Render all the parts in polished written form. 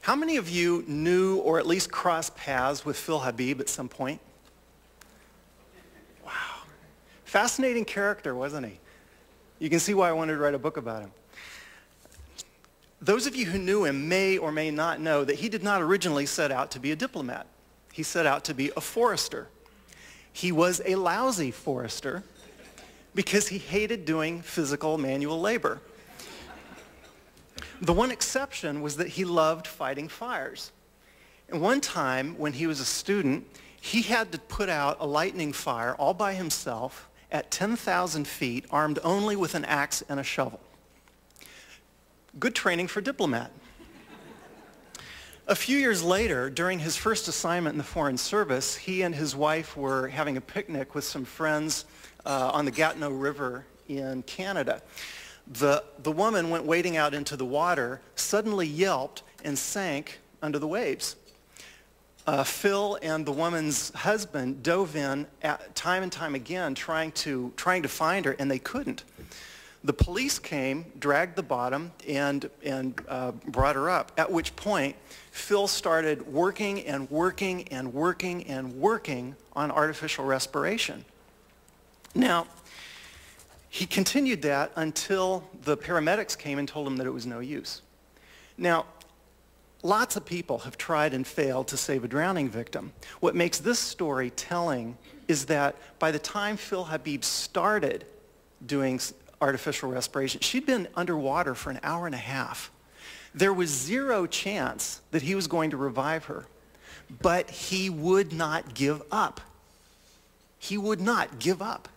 How many of you knew or at least crossed paths with Phil Habib at some point? Wow. Fascinating character, wasn't he? You can see why I wanted to write a book about him. Those of you who knew him may or may not know that he did not originally set out to be a diplomat. He set out to be a forester. He was a lousy forester because he hated doing physical manual labor. The one exception was that he loved fighting fires. And one time when he was a student, he had to put out a lightning fire all by himself at 10,000 feet, armed only with an axe and a shovel. Good training for diplomat. A few years later, during his first assignment in the Foreign Service, he and his wife were having a picnic with some friends on the Gatineau River in Canada. The woman went wading out into the water, suddenly yelped, and sank under the waves. Phil and the woman's husband dove in time and time again trying to find her, and they couldn't. The police came, dragged the bottom, and brought her up, at which point Phil started working and working and working and working on artificial respiration. Now, he continued that until the paramedics came and told him that it was no use. Now, lots of people have tried and failed to save a drowning victim. What makes this story telling is that by the time Phil Habib started doing artificial respiration, she'd been underwater for an hour and a half. There was zero chance that he was going to revive her, but he would not give up. He would not give up.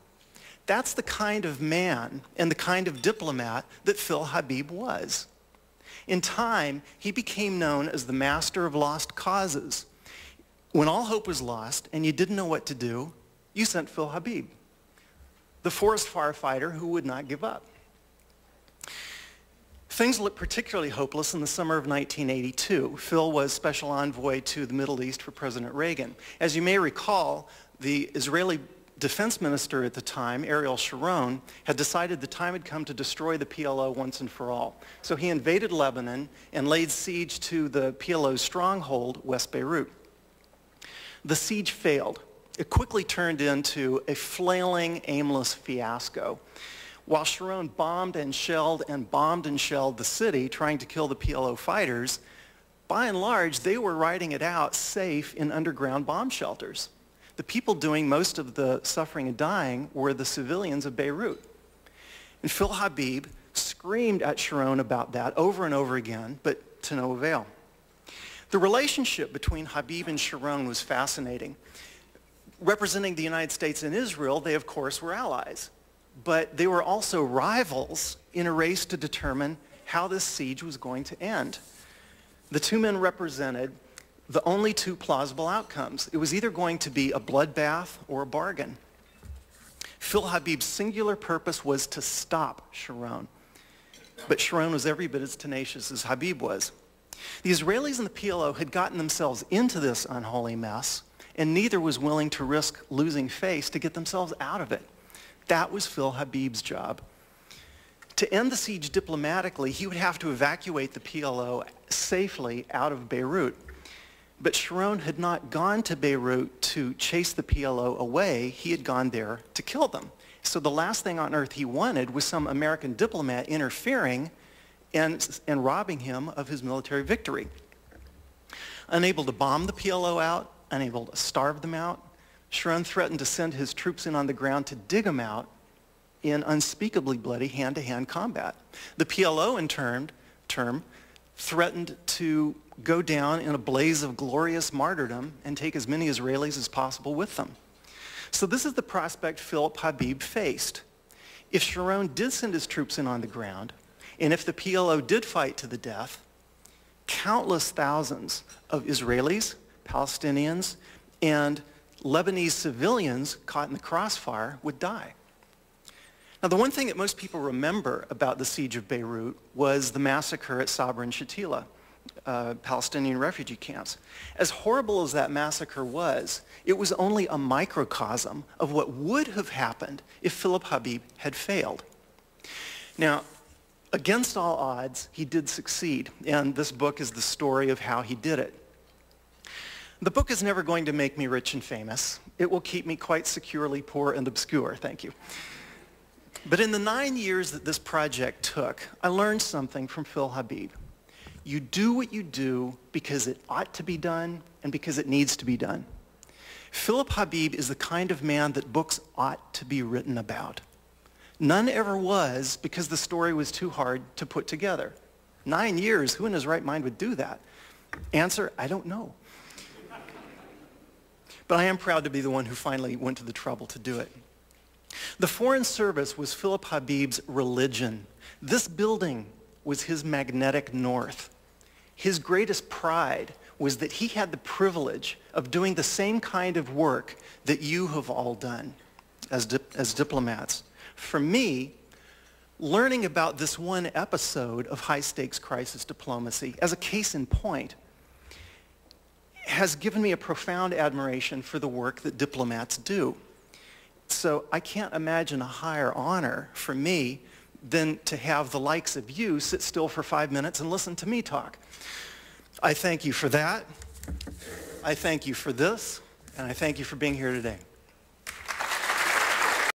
That's the kind of man and the kind of diplomat that Phil Habib was. In time, he became known as the master of lost causes. When all hope was lost and you didn't know what to do, you sent Phil Habib, the forest firefighter who would not give up. Things looked particularly hopeless in the summer of 1982. Phil was special envoy to the Middle East for President Reagan. As you may recall, the Israeli defense minister at the time, Ariel Sharon, had decided the time had come to destroy the PLO once and for all. So he invaded Lebanon and laid siege to the PLO's stronghold, West Beirut. The siege failed. It quickly turned into a flailing, aimless fiasco. While Sharon bombed and shelled the city, trying to kill the PLO fighters, by and large, they were riding it out safe in underground bomb shelters. The people doing most of the suffering and dying were the civilians of Beirut. And Phil Habib screamed at Sharon about that over and over again, but to no avail. The relationship between Habib and Sharon was fascinating. Representing the United States and Israel, they of course were allies, but they were also rivals in a race to determine how this siege was going to end. The two men represented the only two plausible outcomes. It was either going to be a bloodbath or a bargain. Phil Habib's singular purpose was to stop Sharon, but Sharon was every bit as tenacious as Habib was. The Israelis and the PLO had gotten themselves into this unholy mess, and neither was willing to risk losing face to get themselves out of it. That was Phil Habib's job. To end the siege diplomatically, he would have to evacuate the PLO safely out of Beirut. But Sharon had not gone to Beirut to chase the PLO away. He had gone there to kill them. So the last thing on earth he wanted was some American diplomat interfering and robbing him of his military victory. Unable to bomb the PLO out, unable to starve them out, Sharon threatened to send his troops in on the ground to dig them out in unspeakably bloody hand-to-hand combat. The PLO, in turn, threatened to go down in a blaze of glorious martyrdom and take as many Israelis as possible with them. So this is the prospect Philip Habib faced. If Sharon did send his troops in on the ground, and if the PLO did fight to the death, countless thousands of Israelis, Palestinians, and Lebanese civilians caught in the crossfire would die. Now, the one thing that most people remember about the siege of Beirut was the massacre at Sabra and Shatila, Palestinian refugee camps. As horrible as that massacre was, it was only a microcosm of what would have happened if Philip Habib had failed. Now, Against all odds, he did succeed, and this book is the story of how he did it. The book is never going to make me rich and famous. It will keep me quite securely poor and obscure, thank you. But in the 9 years that this project took, I learned something from Phil Habib. You do what you do because it ought to be done and because it needs to be done. Philip Habib is the kind of man that books ought to be written about. None ever was because the story was too hard to put together. 9 years, who in his right mind would do that? Answer, I don't know. But I am proud to be the one who finally went to the trouble to do it. The Foreign Service was Philip Habib's religion. This building was his magnetic north. His greatest pride was that he had the privilege of doing the same kind of work that you have all done as diplomats. For me, learning about this one episode of high-stakes crisis diplomacy as a case in point has given me a profound admiration for the work that diplomats do. So I can't imagine a higher honor for me than to have the likes of you sit still for 5 minutes and listen to me talk. I thank you for that. I thank you for this, and I thank you for being here today.